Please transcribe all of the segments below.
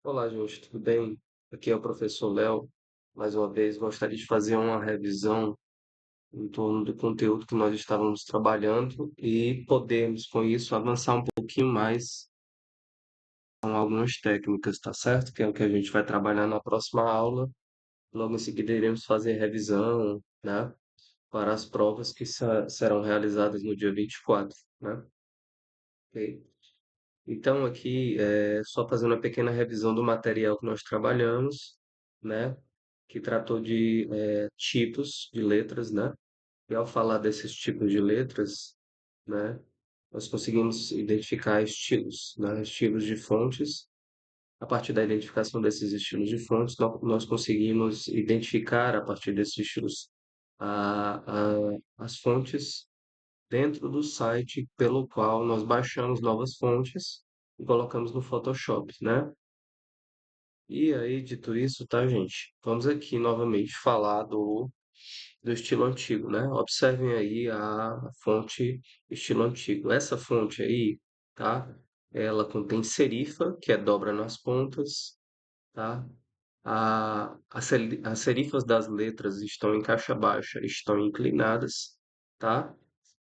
Olá, gente, tudo bem? Aqui é o professor Léo. Mais uma vez, gostaria de fazer uma revisão em torno do conteúdo que nós estávamos trabalhando e podemos, com isso, avançar um pouquinho mais com algumas técnicas, tá certo? Que é o que a gente vai trabalhar na próxima aula. Logo em seguida, iremos fazer revisão, né, para as provas que serão realizadas no dia 24, né? Ok? Então, aqui, só fazendo uma pequena revisão do material que nós trabalhamos, né? Que tratou de tipos de letras, né? E ao falar desses tipos de letras, né? Nós conseguimos identificar estilos, né? Estilos de fontes. A partir da identificação desses estilos de fontes, nós conseguimos identificar, a partir desses estilos, as fontes dentro do site pelo qual nós baixamos novas fontes e colocamos no Photoshop, né? E aí, dito isso, tá, gente? Vamos aqui novamente falar do estilo antigo, né? Observem aí a fonte estilo antigo. Essa fonte aí, tá? Ela contém serifa, que é dobra nas pontas, tá? As serifas das letras estão em caixa baixa, estão inclinadas, tá?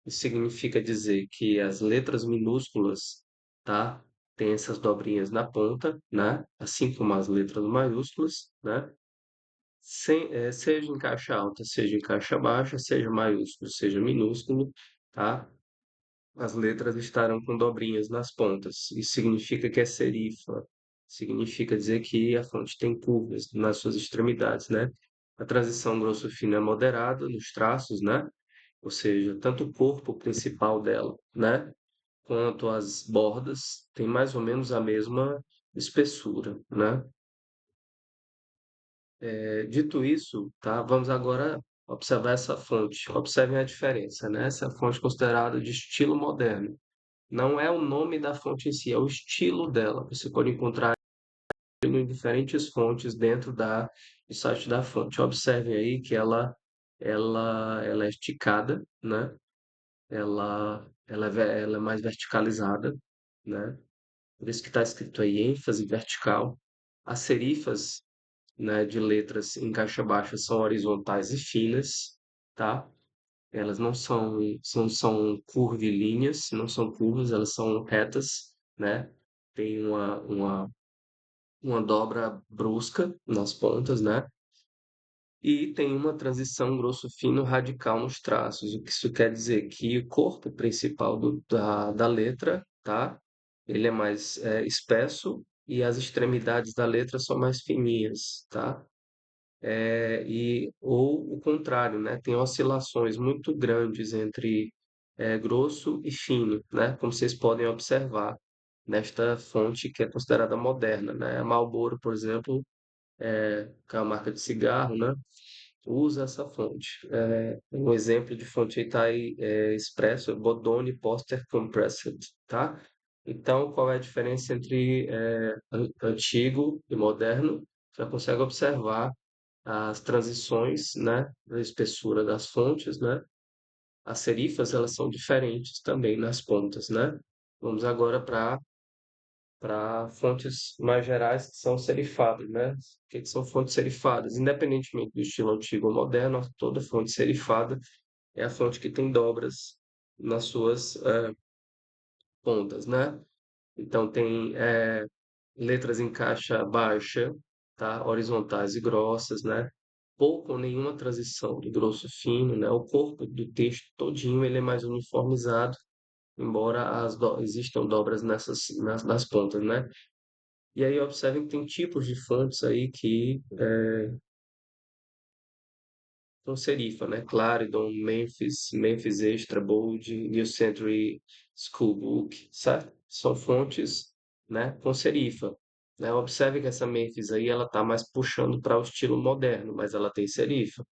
Isso significa dizer que as letras minúsculas, tá? Tem essas dobrinhas na ponta, né? Assim como as letras maiúsculas, né? Seja em caixa alta, seja em caixa baixa, seja maiúsculo, seja minúsculo, tá? As letras estarão com dobrinhas nas pontas. Isso significa que é serifa. Significa dizer que a fonte tem curvas nas suas extremidades, né? A transição grosso-fino é moderada nos traços, né? Ou seja, tanto o corpo principal dela, né? Quanto as bordas têm mais ou menos a mesma espessura, né? Dito isso, tá? Vamos agora observar essa fonte. Observem a diferença, né? Essa fonte é considerada de estilo moderno. Não é o nome da fonte em si, é o estilo dela. Você pode encontrar em diferentes fontes dentro do site da fonte. Observem aí que ela é esticada, né? Ela é mais verticalizada, né? Por isso que está escrito aí ênfase vertical. As serifas, né, de letras em caixa baixa são horizontais e finas, tá? Elas não são curvilíneas, não são curvas, elas são retas, né? Tem uma dobra brusca nas pontas, né? E tem uma transição grosso-fino radical nos traços. O que isso quer dizer? Que o corpo principal da letra, tá? Ele é mais espesso e as extremidades da letra são mais fininhas, tá? Ou o contrário, né? Tem oscilações muito grandes entre grosso e fino, né? Como vocês podem observar nesta fonte que é considerada moderna, né? A Marlboro, por exemplo, que é uma marca de cigarro, né? Usa essa fonte. Um exemplo de fonte aí está aí, expresso, Bodoni Poster Compressed, tá? Então, qual é a diferença entre antigo e moderno? Já consegue observar as transições, né, da espessura das fontes, né? As serifas, elas são diferentes também nas pontas, né? Vamos agora para fontes mais gerais que são serifadas, né? O que são fontes serifadas? Independentemente do estilo antigo ou moderno, toda fonte serifada é a fonte que tem dobras nas suas pontas, né? Então tem letras em caixa baixa, tá? Horizontais e grossas, né? Pouco ou nenhuma transição de grosso a fino, né? O corpo do texto todinho ele é mais uniformizado, embora existam dobras nas pontas, né? E aí observem que tem tipos de fontes aí que são serifa, né? Clarendon, Memphis Extra, Bold, New Century Schoolbook, certo? São fontes, né, com serifa, né? Observe que essa Memphis aí ela tá mais puxando para o estilo moderno, mas ela tem serifa.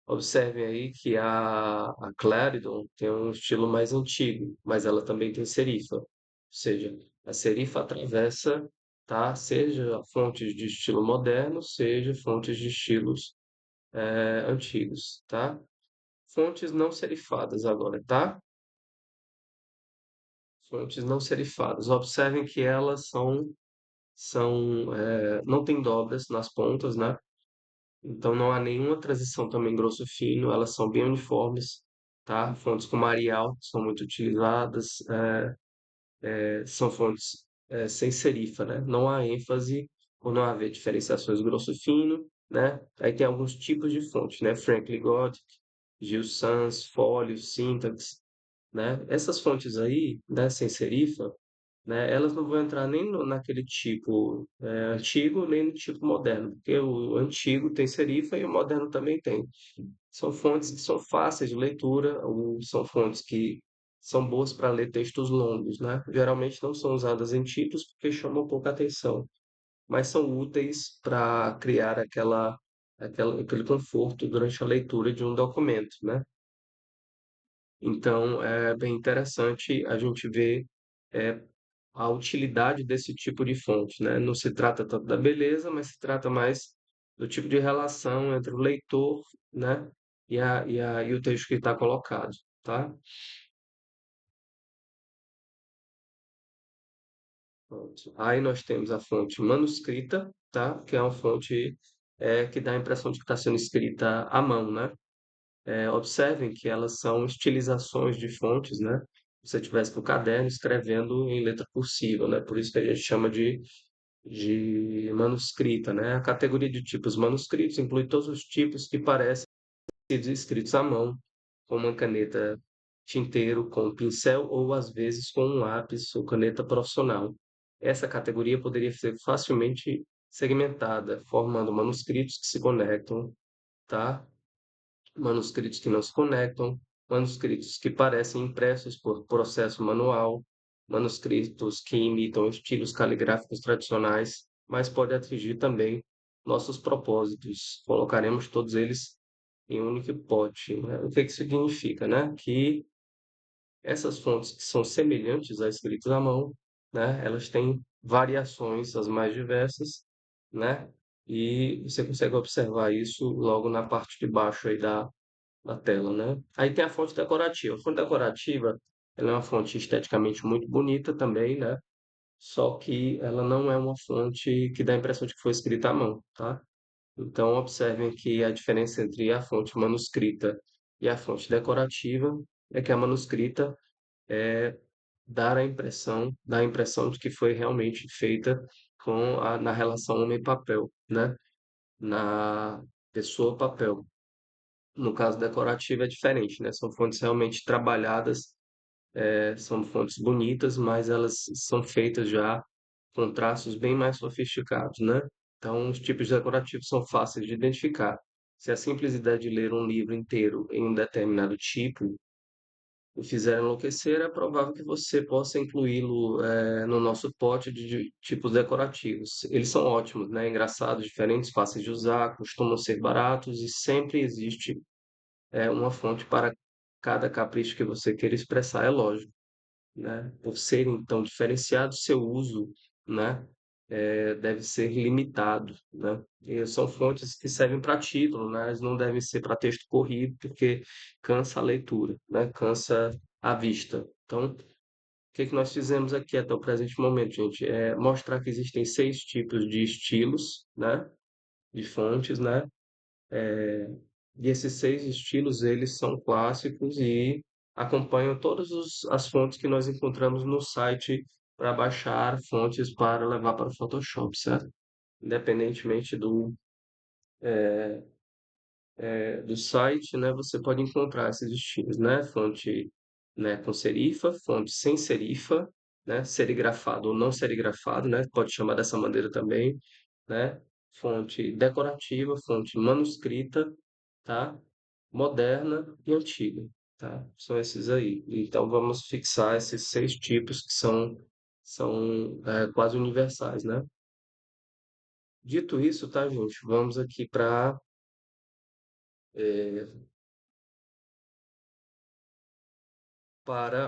Observem aí que a Clarendon tem um estilo mais antigo, mas ela também tem serifa. Ou seja, a serifa atravessa, tá? Seja fontes de estilo moderno, seja fontes de estilos antigos, tá? Fontes não serifadas agora, tá? Fontes não serifadas. Observem que elas são não tem dobras nas pontas, né? Então não há nenhuma transição também grosso fino, elas são bem uniformes, tá? Fontes como Arial são muito utilizadas, são fontes sem serifa, né? Não há ênfase por não haver diferenciações grosso fino, né? Aí tem alguns tipos de fonte, né? Franklin Gothic, Gil Sans, Folio, Syntax, né? Essas fontes aí, né, sem serifa, né, elas não vão entrar nem naquele tipo antigo, nem no tipo moderno, porque o antigo tem serifa e o moderno também tem. São fontes que são fáceis de leitura, ou são fontes que são boas para ler textos longos, né? Geralmente não são usadas em títulos porque chamam pouca atenção, mas são úteis para criar aquele conforto durante a leitura de um documento, né? Então, é bem interessante a gente ver é, a utilidade desse tipo de fonte, né? Não se trata tanto da beleza, mas se trata mais do tipo de relação entre o leitor, né? E o texto que está colocado, tá? Pronto. Aí nós temos a fonte manuscrita, tá? Que é uma fonte que dá a impressão de que está sendo escrita à mão, né? Observem que elas são estilizações de fontes, né? Se você tivesse no caderno escrevendo em letra cursiva, né? Por isso que a gente chama de manuscrita, né? A categoria de tipos manuscritos inclui todos os tipos que parecem ser escritos à mão, com uma caneta tinteiro, com um pincel ou às vezes com um lápis ou caneta profissional. Essa categoria poderia ser facilmente segmentada, formando manuscritos que se conectam, tá? Manuscritos que não se conectam, manuscritos que parecem impressos por processo manual, manuscritos que imitam estilos caligráficos tradicionais, mas pode atingir também nossos propósitos. Colocaremos todos eles em um único pote, né? O que que significa, né? Que essas fontes que são semelhantes a escritas à mão, né? Elas têm variações as mais diversas, né? E você consegue observar isso logo na parte de baixo aí da tela, né? Aí tem a fonte decorativa. A fonte decorativa, ela é uma fonte esteticamente muito bonita também, né? Só que ela não é uma fonte que dá a impressão de que foi escrita à mão, tá? Então, observem que a diferença entre a fonte manuscrita e a fonte decorativa é que a manuscrita dá a impressão de que foi realmente feita na relação homem-papel, né? Na pessoa-papel. No caso decorativo é diferente, né? São fontes realmente trabalhadas, são fontes bonitas, mas elas são feitas já com traços bem mais sofisticados, né? Então, os tipos decorativos são fáceis de identificar. Se a simples ideia de ler um livro inteiro em um determinado tipo o fizer enlouquecer, é provável que você possa incluí-lo, no nosso pote de tipos decorativos. Eles são ótimos, né? Engraçados, diferentes, fáceis de usar, costumam ser baratos e sempre existe uma fonte para cada capricho que você queira expressar, é lógico, né? Por serem tão diferenciados, seu uso, né, deve ser limitado, né? E são fontes que servem para título, né? Elas não devem ser para texto corrido, porque cansa a leitura, né? Cansa a vista. Então, o que que nós fizemos aqui até o presente momento, gente? É mostrar que existem 6 tipos de estilos, né? De fontes, né? E esses 6 estilos, eles são clássicos e acompanham as fontes que nós encontramos no site para baixar fontes para levar para o Photoshop, certo? Independentemente do site, né, você pode encontrar esses estilos, né? Fonte, né, com serifa, fonte sem serifa, né? Serigrafado ou não serigrafado, né? Pode chamar dessa maneira também, né? Fonte decorativa, fonte manuscrita, tá? Moderna e antiga, tá? São esses aí. Então vamos fixar esses 6 tipos que são quase universais, né? Dito isso, tá, gente? Vamos aqui para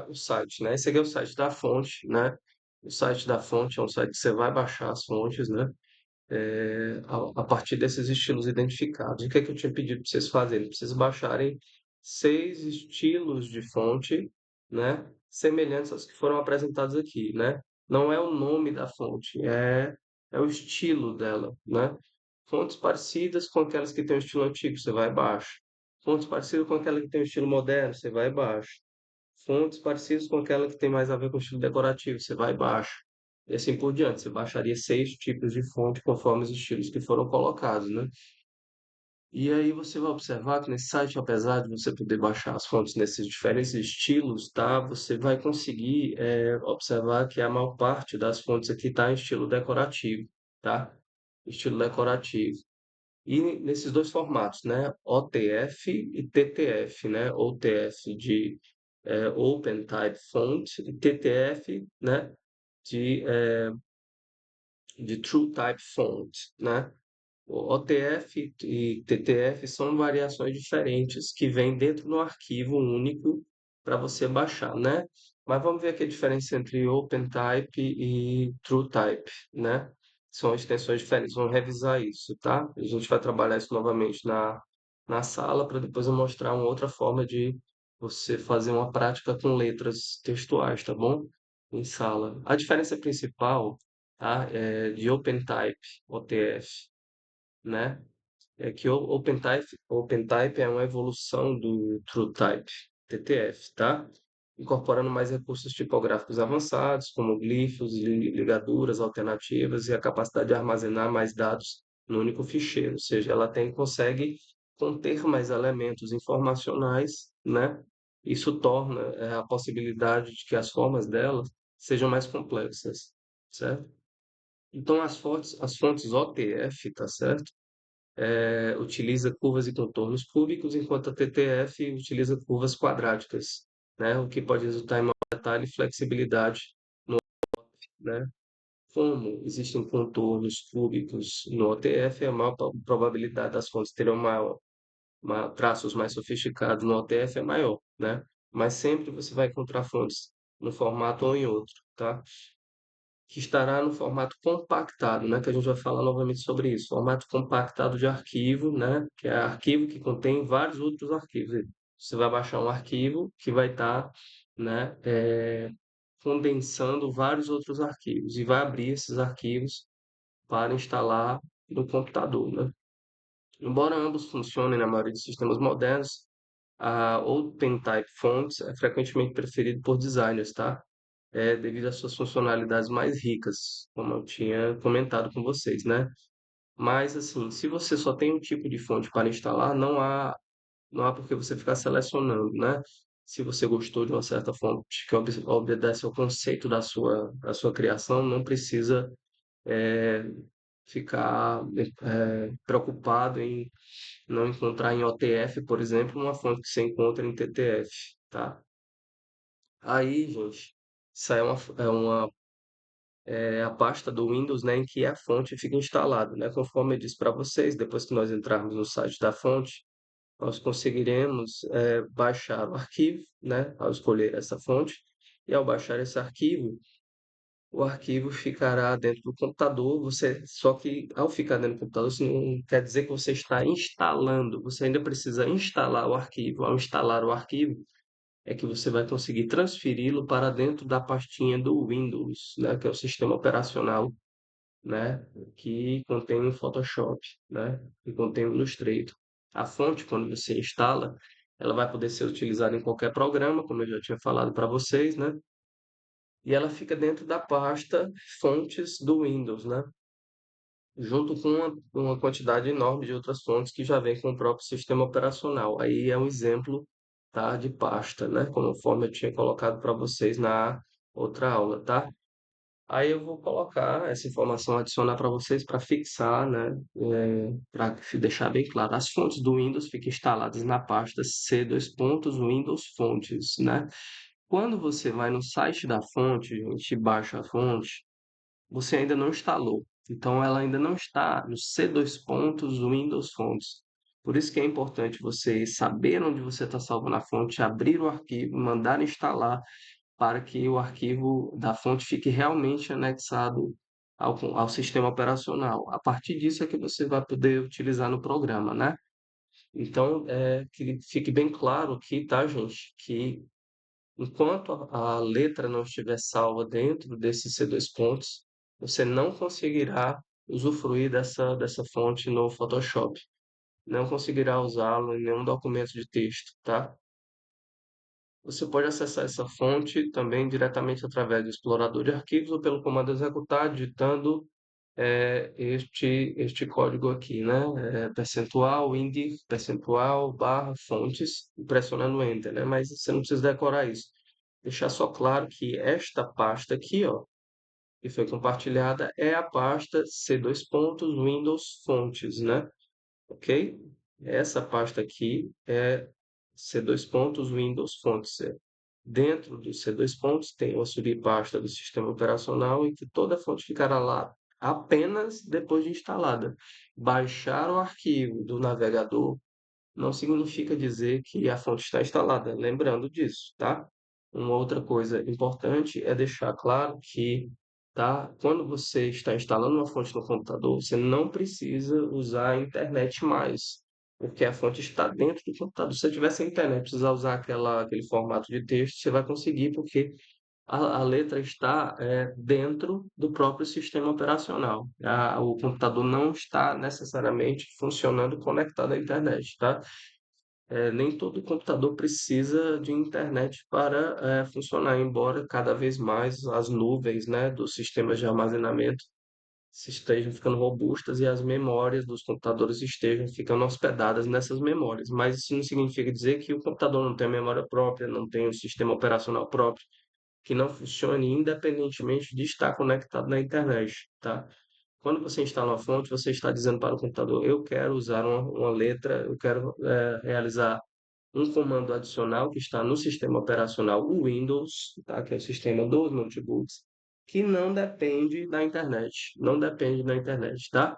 o site, né? Esse aqui é o site da fonte, né? O site da fonte é um site que você vai baixar as fontes, né? A partir desses estilos identificados. O que é que eu tinha pedido para vocês fazerem? Para vocês baixarem 6 estilos de fonte, né? Semelhantes aos que foram apresentados aqui, né? Não é o nome da fonte, é o estilo dela, né? Fontes parecidas com aquelas que têm o estilo antigo, você vai baixo. Fontes parecidas com aquela que tem o estilo moderno, você vai baixo. Fontes parecidas com aquela que tem mais a ver com o estilo decorativo, você vai baixo. E assim por diante, você baixaria 6 tipos de fonte conforme os estilos que foram colocados, né? E aí você vai observar que nesse site, apesar de você poder baixar as fontes nesses diferentes estilos, tá? Você vai conseguir observar que a maior parte das fontes aqui está em estilo decorativo, tá? Estilo decorativo. E nesses dois formatos, né? OTF e TTF, né? OTF de Open Type Font e TTF, né? De, de True Type Font, né? O OTF e TTF são variações diferentes que vêm dentro do arquivo único para você baixar, né? Mas vamos ver aqui a diferença entre OpenType e TrueType, né? São extensões diferentes. Vamos revisar isso, tá? A gente vai trabalhar isso novamente na sala para depois eu mostrar uma outra forma de você fazer uma prática com letras textuais, tá bom? Em sala. A diferença principal, tá? É de OpenType, OTF, né? É que o OpenType é uma evolução do TrueType, TTF, tá? Incorporando mais recursos tipográficos avançados, como glifos, ligaduras alternativas e a capacidade de armazenar mais dados no único ficheiro, ou seja, ela consegue conter mais elementos informacionais, né? Isso torna a possibilidade de que as formas dela sejam mais complexas, certo? Então, as fontes OTF, tá certo? Utiliza curvas e contornos cúbicos, enquanto a TTF utiliza curvas quadráticas, né? O que pode resultar em maior detalhe e flexibilidade, né? Como existem contornos cúbicos no OTF, a maior probabilidade das fontes terem traços mais sofisticados no OTF é maior, né? Mas sempre você vai encontrar fontes no formato ou em outro, tá? Que estará no formato compactado, né? Que a gente vai falar novamente sobre isso. Formato compactado de arquivo, né? Que é arquivo que contém vários outros arquivos. Você vai baixar um arquivo que vai estar, né? Condensando vários outros arquivos e vai abrir esses arquivos para instalar no computador, né? Embora ambos funcionem na maioria dos sistemas modernos, a OpenType Fonts é frequentemente preferido por designers, tá? Devido às suas funcionalidades mais ricas, como eu tinha comentado com vocês, né? Mas assim, se você só tem um tipo de fonte para instalar, não há por que você ficar selecionando, né? Se você gostou de uma certa fonte que obedece ao conceito da sua criação, não precisa é, ficar preocupado em não encontrar em OTF, por exemplo, uma fonte que você encontra em TTF, tá? Aí, gente, isso aí é a pasta do Windows, né, em que a fonte fica instalada, né? Conforme eu disse para vocês, depois que nós entrarmos no site da fonte, nós conseguiremos baixar o arquivo, né, ao escolher essa fonte, e ao baixar esse arquivo, o arquivo ficará dentro do computador. Só que ao ficar dentro do computador, isso não quer dizer que você está instalando, você ainda precisa instalar o arquivo. Ao instalar o arquivo, é que você vai conseguir transferi-lo para dentro da pastinha do Windows, né, que é o sistema operacional, né, que contém o Photoshop, né, que contém o Illustrator. A fonte, quando você instala, ela vai poder ser utilizada em qualquer programa, como eu já tinha falado para vocês, né, e ela fica dentro da pasta fontes do Windows, né, junto com uma quantidade enorme de outras fontes que já vem com o próprio sistema operacional. Aí é um exemplo, tá, de pasta, né, conforme eu tinha colocado para vocês na outra aula, tá? Aí eu vou colocar essa informação, adicionar para vocês para fixar, né? Para deixar bem claro. As fontes do Windows ficam instaladas na pasta C dois pontos Windows Fontes, né? Quando você vai no site da fonte, gente, e baixa a fonte, você ainda não instalou. Então ela ainda não está no C dois pontos Windows Fontes. Por isso que é importante você saber onde você está salvando a fonte, abrir o arquivo, mandar instalar para que o arquivo da fonte fique realmente anexado ao sistema operacional. A partir disso é que você vai poder utilizar no programa, né? Então, que fique bem claro aqui, tá, gente, que enquanto a letra não estiver salva dentro desses C2 pontos, você não conseguirá usufruir dessa fonte no Photoshop. Não conseguirá usá-lo em nenhum documento de texto, tá? Você pode acessar essa fonte também diretamente através do explorador de arquivos ou pelo comando executar, digitando este código aqui, né? Percentual, índice, percentual, barra, fontes, e pressionando Enter, né? Mas você não precisa decorar isso. Deixar só claro que esta pasta aqui, ó, que foi compartilhada, é a pasta C2 pontos Windows Fontes, né? Ok? Essa pasta aqui é C2 pontos Windows Fontes. Dentro do C2 pontos tem uma subpasta do sistema operacional em que toda fonte ficará lá apenas depois de instalada. Baixar o arquivo do navegador não significa dizer que a fonte está instalada, lembrando disso, tá? Uma outra coisa importante é deixar claro que, tá, quando você está instalando uma fonte no computador, você não precisa usar a internet mais, porque a fonte está dentro do computador. Se você tiver sem internet, precisar usar aquele formato de texto, você vai conseguir, porque a letra está dentro do próprio sistema operacional. O computador não está necessariamente funcionando conectado à internet, tá? Nem todo computador precisa de internet para funcionar, embora cada vez mais as nuvens, né, dos sistemas de armazenamento se estejam ficando robustas e as memórias dos computadores estejam ficando hospedadas nessas memórias. Mas isso não significa dizer que o computador não tem memória própria, não tem um sistema operacional próprio, que não funcione independentemente de estar conectado na internet, tá? Quando você instala uma fonte, você está dizendo para o computador: eu quero usar uma letra, eu quero realizar um comando adicional que está no sistema operacional o Windows, tá? Que é o sistema dos notebooks, que não depende da internet, não depende da internet, tá?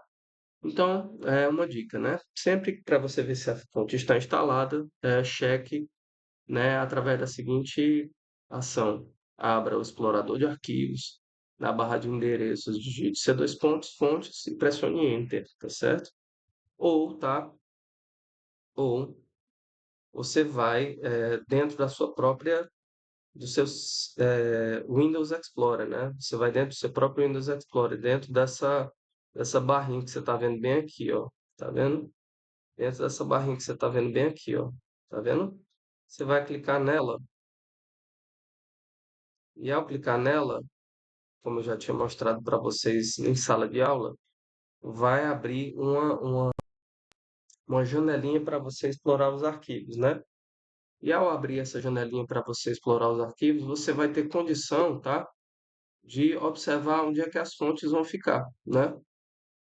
Então, é uma dica, né? Sempre para você ver se a fonte está instalada, cheque, né, através da seguinte ação: abra o explorador de arquivos, na barra de endereços, digite C2 pontos, fontes e pressione Enter, tá certo? Ou, tá? Ou você vai dentro da sua própria do seu Windows Explorer, né? Você vai dentro do seu próprio Windows Explorer, dentro dessa barrinha que você está vendo bem aqui, ó. Tá vendo? Dentro dessa barrinha que você está vendo bem aqui, ó. Tá vendo? Você vai clicar nela e ao clicar nela, como eu já tinha mostrado para vocês em sala de aula, vai abrir uma janelinha para você explorar os arquivos, né? E ao abrir essa janelinha para você explorar os arquivos, você vai ter condição, tá? De observar onde é que as fontes vão ficar, né?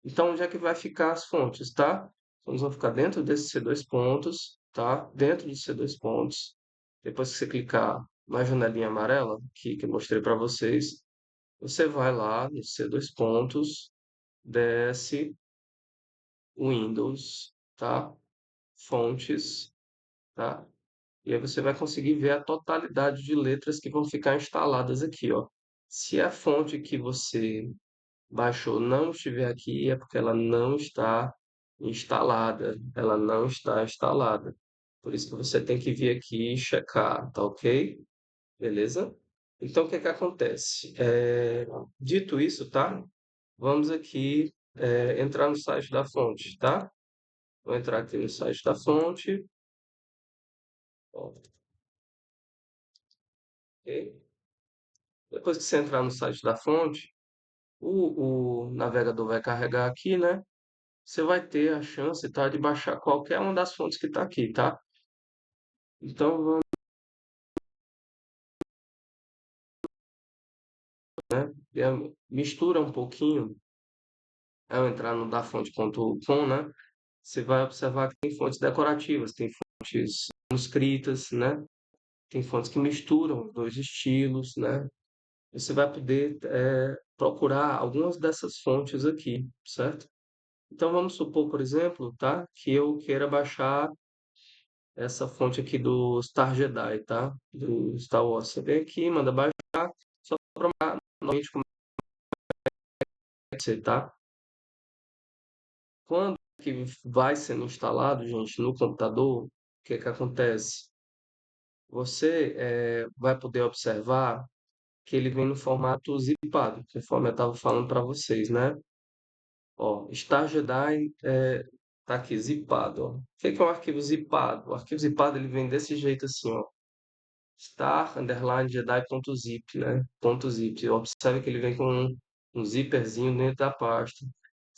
Então, onde é que vai ficar as fontes, tá? Elas vão ficar dentro desse C2 pontos, tá? Dentro do C2 pontos. Depois que você clicar na janelinha amarela, que eu mostrei para vocês, você vai lá no C2 pontos, desce Windows, tá? Fontes, tá? E aí você vai conseguir ver a totalidade de letras que vão ficar instaladas aqui, ó. Se a fonte que você baixou não estiver aqui, é porque ela não está instalada. Ela não está instalada. Por isso que você tem que vir aqui e checar, tá ok? Beleza? Então, o que é que acontece? Dito isso, tá? Vamos aqui entrar no site da fonte, tá? Vou entrar aqui no site da fonte. Ó, ok? Depois que você entrar no site da fonte, o navegador vai carregar aqui, né? Você vai ter a chance, tá, de baixar qualquer uma das fontes que está aqui, tá? Então, vamos, né? Mistura um pouquinho ao entrar no dafonte.com, né? Você vai observar que tem fontes decorativas, tem fontes manuscritas, né? Tem fontes que misturam os dois estilos, né? Você vai poder procurar algumas dessas fontes aqui, certo? Então vamos supor, por exemplo, tá? Que eu queira baixar essa fonte aqui do Star Jedi, tá? Do Star Wars. Você vem aqui, manda baixar, só para novamente como é que você tá. Quando que vai sendo instalado, gente, no computador, o que que acontece? Você vai poder observar que ele vem no formato zipado, conforme eu estava falando para vocês, né? Ó, Star Jedi tá aqui, zipado, ó. O que que é um arquivo zipado? O arquivo zipado ele vem desse jeito assim, ó. Star underline Jedi.zip, né? Ponto .zip. Observe que ele vem com um zíperzinho dentro da pasta.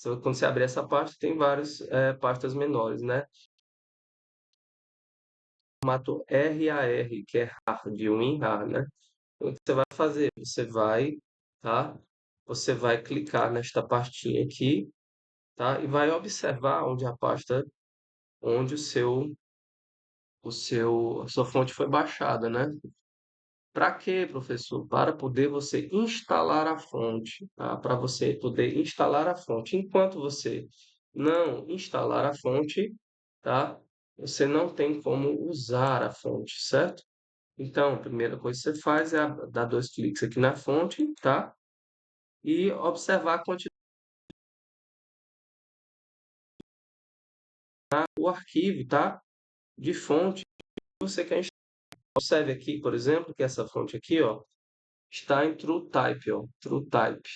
Quando você abrir essa pasta, tem várias pastas menores, né? Formato RAR, que é RAR, de WinRAR, né? Então, o que você vai fazer? Tá? Você vai clicar nesta pastinha aqui, tá? E vai observar onde a pasta, onde a sua fonte foi baixada, né? Para quê, professor? Para poder você instalar a fonte, tá? Para você poder instalar a fonte. Enquanto você não instalar a fonte, tá? Você não tem como usar a fonte, certo? Então, a primeira coisa que você faz é dar dois cliques aqui na fonte, tá? E observar a quantidade do arquivo, tá? De fonte que você quer instalar. Observe aqui, por exemplo, que essa fonte aqui, ó, está em TrueType, ó, TrueType.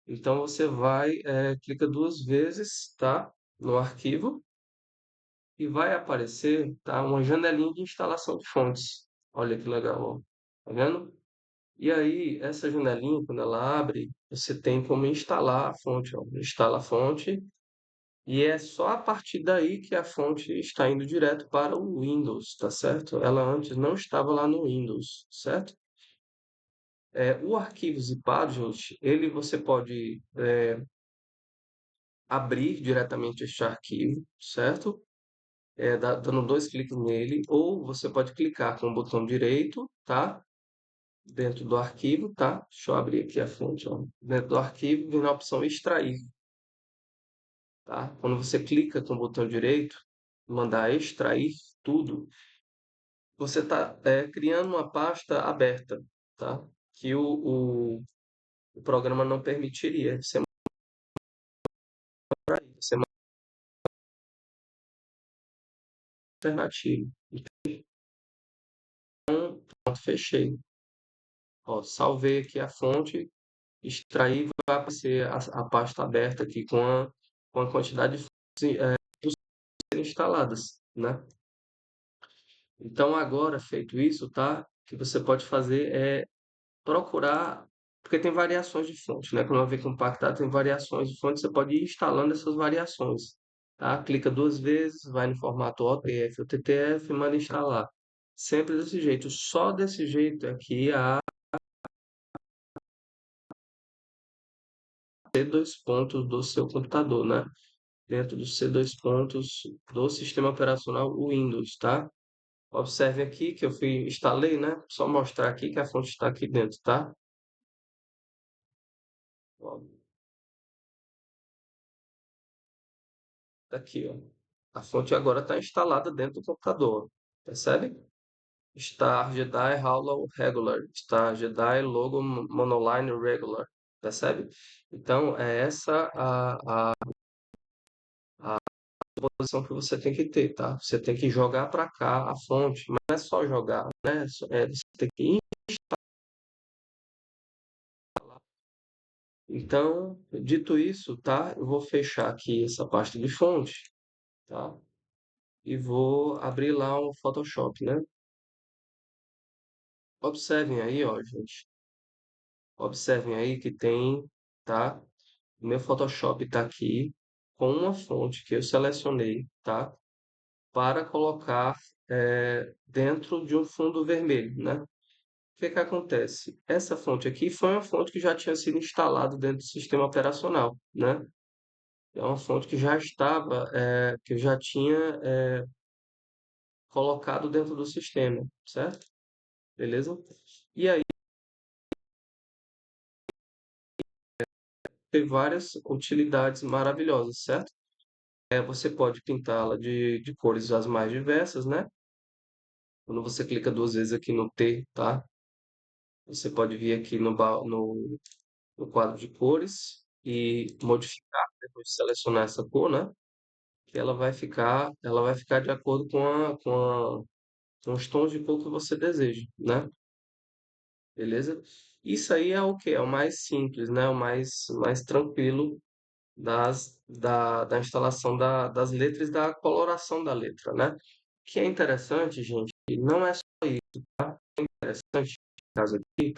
Então você clica duas vezes, tá? No arquivo e vai aparecer, tá? Uma janelinha de instalação de fontes. Olha que legal, ó. Tá vendo? E aí, essa janelinha, quando ela abre, você tem como instalar a fonte, ó. Instala a fonte e é só a partir daí que a fonte está indo direto para o Windows, tá certo? Ela antes não estava lá no Windows, certo? O arquivo zipado, gente, ele você pode abrir diretamente este arquivo, certo? Dando dois cliques nele, ou você pode clicar com o botão direito, tá? Dentro do arquivo, tá? Deixa eu abrir aqui a fonte, ó. Dentro do arquivo, vem na opção extrair, tá? Quando você clica com o botão direito, mandar extrair tudo, você está criando uma pasta aberta, tá? Que o programa não permitiria. Você manda alternativo. Então, pronto, fechei. Ó, salvei aqui a fonte, extrair, vai aparecer a pasta aberta aqui com a quantidade de fontes instaladas, né? Então, agora, feito isso, tá? O que você pode fazer é procurar, porque tem variações de fonte, né? Quando uma vez compactado, tem variações de fonte, você pode ir instalando essas variações, tá? Clica duas vezes, vai no formato OTF ou TTF e manda instalar. Sempre desse jeito, só desse jeito aqui a C2 pontos do seu computador, né? Dentro dos C2 pontos do sistema operacional Windows, tá? Observe aqui que instalei, né? Só mostrar aqui que a fonte está aqui dentro, tá? Ó, tá aqui, ó. A fonte agora está instalada dentro do computador, percebe? Star Jedi Halo Regular, Star Jedi Logo Monoline Regular, percebe? Então, é essa a posição que você tem que ter, tá? Você tem que jogar para cá a fonte, mas não é só jogar, né? Você tem que instalar. Então, dito isso, tá? Eu vou fechar aqui essa parte de fonte, tá? E vou abrir lá o Photoshop, né? Observem aí, ó, gente. Observem aí que tem, tá? O meu Photoshop está aqui com uma fonte que eu selecionei, tá? Para colocar dentro de um fundo vermelho, né? O que que acontece? Essa fonte aqui foi uma fonte que já tinha sido instalada dentro do sistema operacional, né? É uma fonte que já estava, que eu já tinha colocado dentro do sistema, certo? Beleza? E aí tem várias utilidades maravilhosas, certo? Você pode pintá-la de cores as mais diversas, né? Quando você clica duas vezes aqui no T, tá? Você pode vir aqui no quadro de cores e modificar, depois de selecionar essa cor, né? Que ela vai ficar de acordo com os tons de cor que você deseja, né? beleza? Isso aí é o que? É o mais simples, né? O mais tranquilo da instalação das letras e da coloração da letra, né? O que é interessante, gente, não é só interessante, no caso aqui,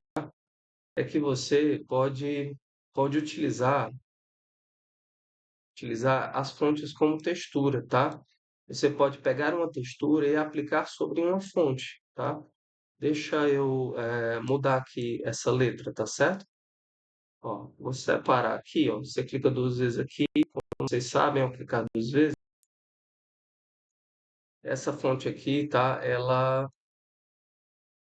é que você pode utilizar as fontes como textura, tá? Você pode pegar uma textura e aplicar sobre uma fonte, tá? Deixa eu mudar aqui essa letra, tá certo? Ó, vou separar aqui, ó. Você clica duas vezes aqui, como vocês sabem, ao clicar duas vezes, essa fonte aqui, tá?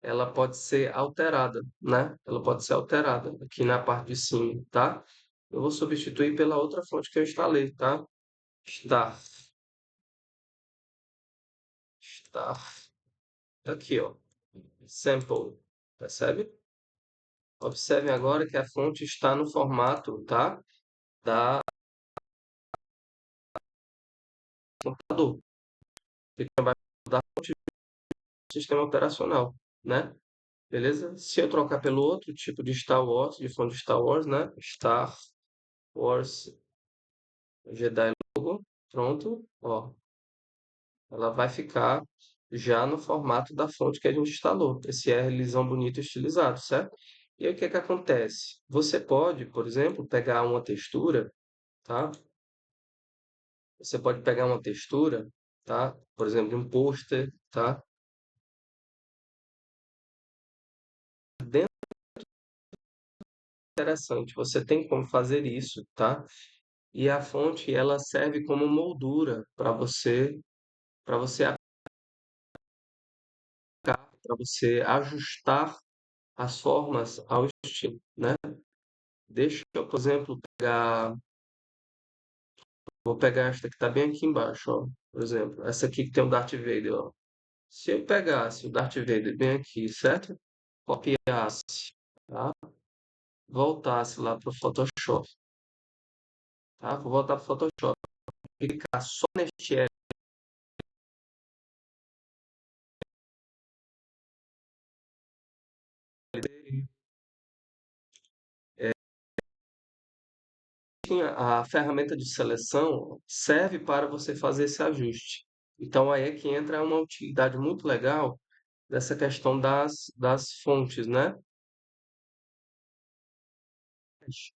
Ela pode ser alterada, né? Ela pode ser alterada aqui na parte de cima, tá? Eu vou substituir pela outra fonte que eu instalei, tá? Está, está aqui, ó. Sample, percebe? Observem agora que a fonte está no formato, tá? Da computador. Ele vai mudar o sistema operacional, né? Beleza? Se eu trocar pelo outro tipo de Star Wars, de fonte de Star Wars, né? Star Wars Jedi logo, pronto, ó. Ela vai ficar já no formato da fonte que a gente instalou. Esse R lisão bonito estilizado, certo? E aí o que que acontece? Você pode, por exemplo, pegar uma textura, tá? Você pode pegar uma textura, tá? Por exemplo, de um pôster, tá? Dentro interessante, você tem como fazer isso, tá? E a fonte ela serve como moldura para você para você ajustar as formas ao estilo, né? Deixa eu, por exemplo, vou pegar esta que está bem aqui embaixo, ó. Por exemplo, essa aqui que tem o Darth Vader, ó. Se eu pegasse o Darth Vader bem aqui, certo? Copiasse, tá? Voltasse lá para o Photoshop, tá? Vou voltar para o Photoshop, clicar só neste L. A ferramenta de seleção serve para você fazer esse ajuste. Então aí é que entra uma utilidade muito legal dessa questão das fontes, né? Deixa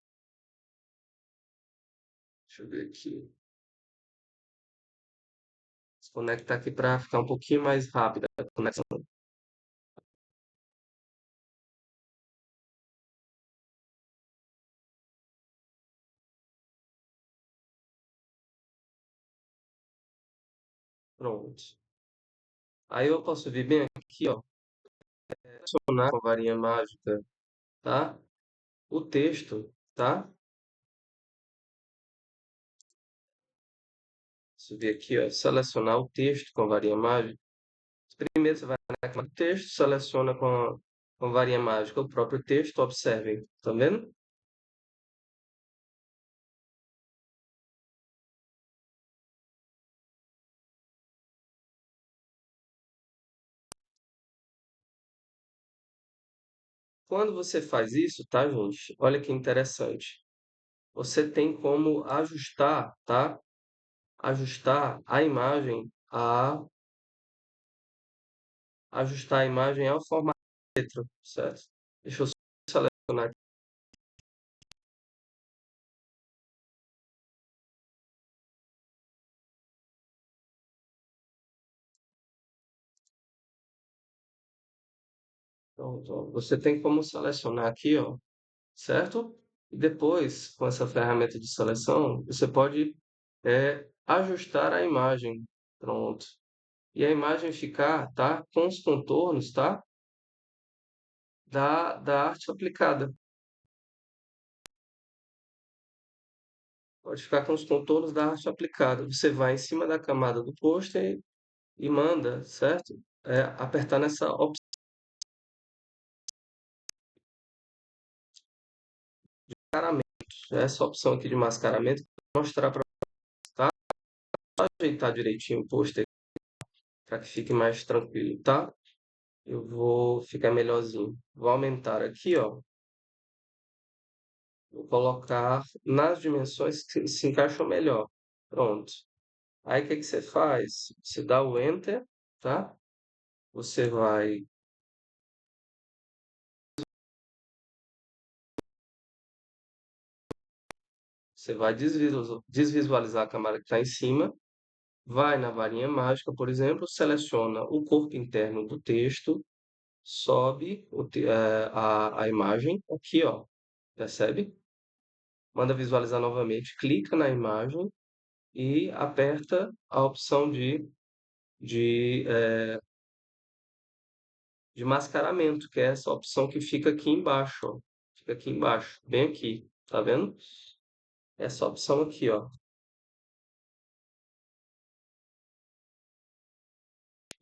eu ver aqui. Se conectar aqui para ficar um pouquinho mais rápida a conexão. Pronto. Aí eu posso vir bem aqui, ó, selecionar com a varinha mágica, tá? O texto, tá? Subir aqui, ó, selecionar o texto com a varinha mágica. Primeiro você vai na camada do texto, seleciona com a varinha mágica o próprio texto, observem, tá vendo? Quando você faz isso, tá, gente? Olha que interessante. Você tem como ajustar, tá? Ajustar a imagem ao formato da letra, certo? Deixa eu só selecionar aqui. Pronto, ó. Você tem como selecionar aqui, ó, certo? E depois, com essa ferramenta de seleção, você pode ajustar a imagem. Pronto. E a imagem ficar, tá? Com os contornos, tá? Da arte aplicada. Pode ficar com os contornos da arte aplicada. Você vai em cima da camada do pôster e manda, certo? Apertar nessa opção. Essa opção aqui de mascaramento, vou mostrar para você, tá? Só ajeitar direitinho o pôster para que fique mais tranquilo, tá? Eu vou ficar melhorzinho. Vou aumentar aqui, ó. Vou colocar nas dimensões que se encaixam melhor. Pronto. Aí o que que você faz? Você dá o Enter, tá? Você vai, você vai desvisualizar a camada que está em cima, vai na varinha mágica, por exemplo, seleciona o corpo interno do texto, sobe a imagem aqui, ó. Percebe? Manda visualizar novamente, clica na imagem e aperta a opção de mascaramento, que é essa opção que fica aqui embaixo, ó. Fica aqui embaixo, bem aqui, tá vendo? Essa opção aqui, ó.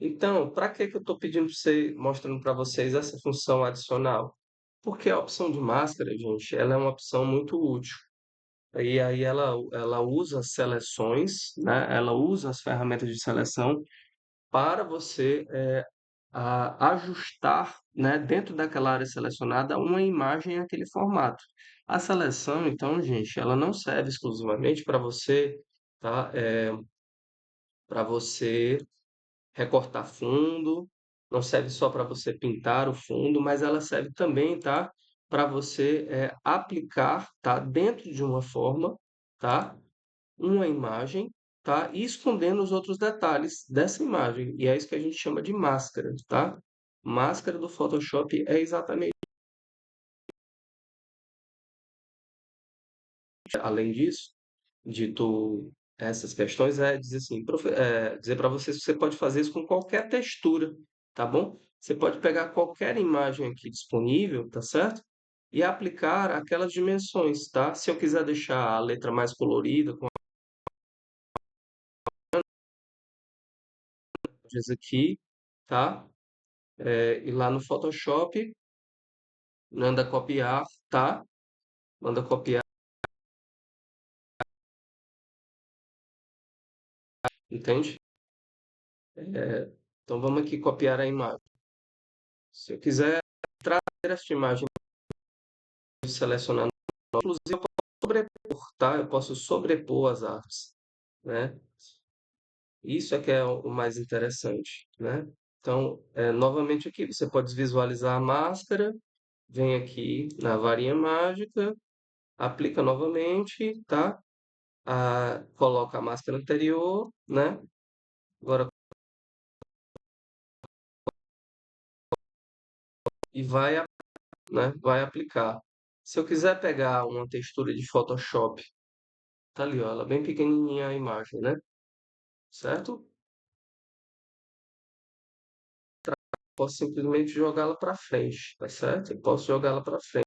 Então, para que que eu estou pedindo para você, mostrando para vocês essa função adicional? Porque a opção de máscara, gente, ela é uma opção muito útil. E aí ela usa as seleções, né? Ela usa as ferramentas de seleção para você ajustar, né, dentro daquela área selecionada uma imagem naquele formato. A seleção, então, gente, ela não serve exclusivamente para você, tá? Para você recortar fundo, não serve só para você pintar o fundo, mas ela serve também, tá? Para você aplicar, tá? Dentro de uma forma, tá? Uma imagem, tá? E escondendo os outros detalhes dessa imagem. E é isso que a gente chama de máscara, tá? Máscara do Photoshop é exatamente, além disso, dito essas questões, é dizer assim, dizer para vocês que você pode fazer isso com qualquer textura, tá bom? Você pode pegar qualquer imagem aqui disponível, tá certo? E aplicar aquelas dimensões, tá? Se eu quiser deixar a letra mais colorida, com as aqui, tá? E lá no Photoshop, manda copiar, tá? Manda copiar, entende? Então vamos aqui copiar a imagem. Se eu quiser trazer esta imagem selecionando, inclusive eu posso sobrepor, tá? Eu posso sobrepor as artes, né? Isso é que é o mais interessante, né? Então, novamente aqui, você pode visualizar a máscara, vem aqui na varinha mágica, aplica novamente, tá? Coloca a máscara anterior, né? Agora, e vai, né? Vai aplicar. Se eu quiser pegar uma textura de Photoshop, tá ali, ó, ela é bem pequenininha a imagem, né? Certo? Posso simplesmente jogá-la para frente, tá certo? Eu posso jogá-la para frente,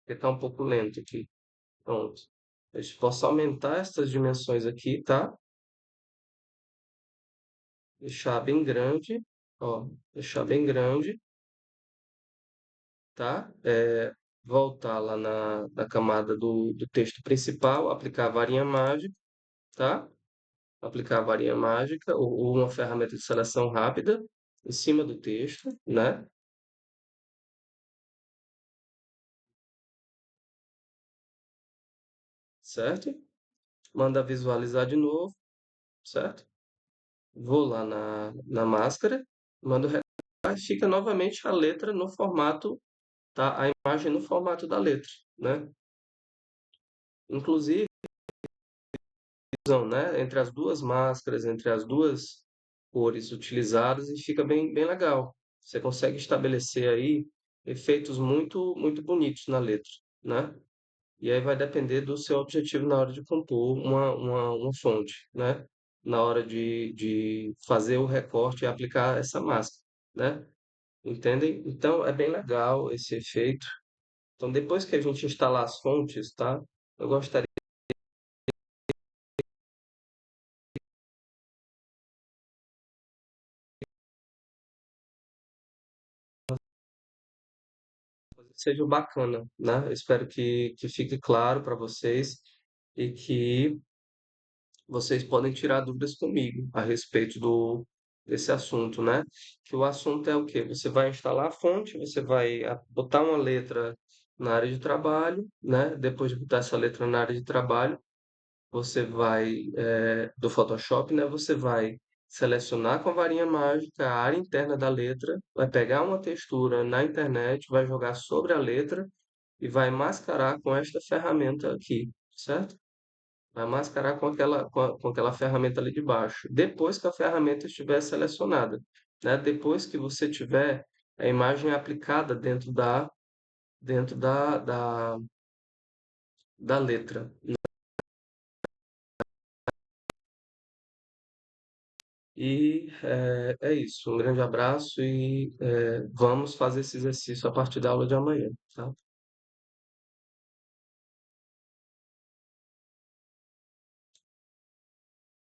porque está um pouco lento aqui. Pronto. Eu posso aumentar essas dimensões aqui, tá? Deixar bem grande, ó, deixar bem grande, tá? Voltar lá na camada do texto principal, aplicar a varinha mágica, tá? Aplicar a varinha mágica ou uma ferramenta de seleção rápida em cima do texto, né? Certo? Manda visualizar de novo, certo? Vou lá na máscara, mando recortar, fica novamente a letra no formato, tá? A imagem no formato da letra, né? Inclusive, né? Entre as duas máscaras, entre as duas cores utilizadas, e fica bem legal. Você consegue estabelecer aí efeitos muito bonitos na letra, né? E aí vai depender do seu objetivo na hora de compor uma fonte, né? Na hora de fazer o recorte e aplicar essa máscara, né? Entendem? Então é bem legal esse efeito. Então depois que a gente instalar as fontes, tá? Eu gostaria que seja bacana, né? Eu espero que fique claro para vocês e que vocês podem tirar dúvidas comigo a respeito desse assunto, né? Que o assunto é o quê? Você vai instalar a fonte, você vai botar uma letra na área de trabalho, né? Depois de botar essa letra na área de trabalho, você vai, do Photoshop, né? Você vai selecionar com a varinha mágica a área interna da letra, vai pegar uma textura na internet, vai jogar sobre a letra e vai mascarar com esta ferramenta aqui, certo? Vai mascarar com aquela ferramenta ali de baixo. Depois que a ferramenta estiver selecionada, né? Depois que você tiver a imagem aplicada dentro da letra. E é isso. Um grande abraço e vamos fazer esse exercício a partir da aula de amanhã, tá?